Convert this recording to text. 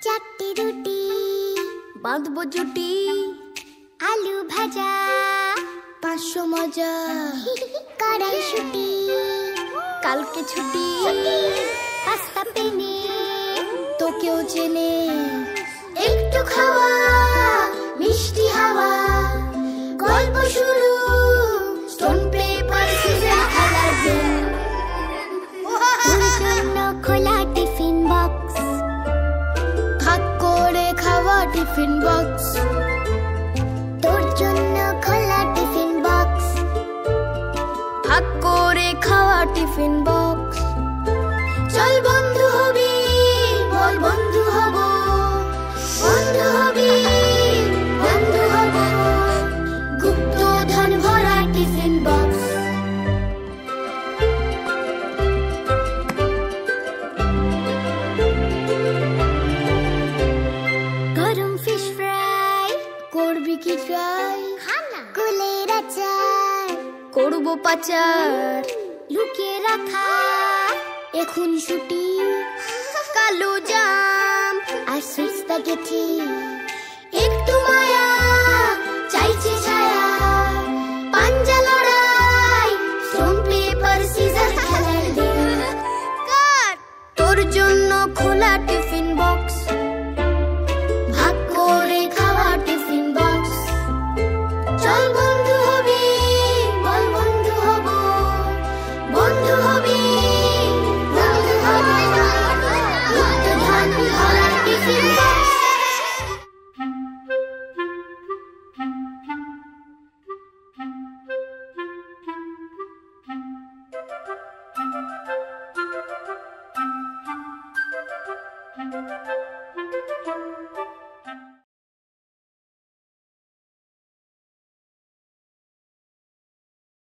চারটি রুটি বাঁধবো জুটি, আলু ভাজা 500 মজা, কড়াইশুঁটি কালকে ছুটি, পাস্তা পেনে তোকেও চেনে। একটু খাওয়া মিষ্টি হাওয়া, গল্প শুরু স্টোন পেপার সিজার খেলার গেম। তোর জন্য খোলা টিফিন বক্স, ভাগ করে খাওয়া টিফিন বক্স। তোর জন্য খোলা টিফিন বক্স, ভাগ করে খাওয়া টিফিন বক্স। চল বন্ধু হবি, বল বন্ধু হব, বন্ধু হবি বন্ধু হব, গুপ্তধন ভরা টিফিন বক্স। গরম ফিশ ফ্রাই করবি কি ট্রাই? কুলের আচার করবো পাচার, লুকিয়ে রাখা এখন ছুটি, কালো জাম আর সুইট স্প্যাগেটি।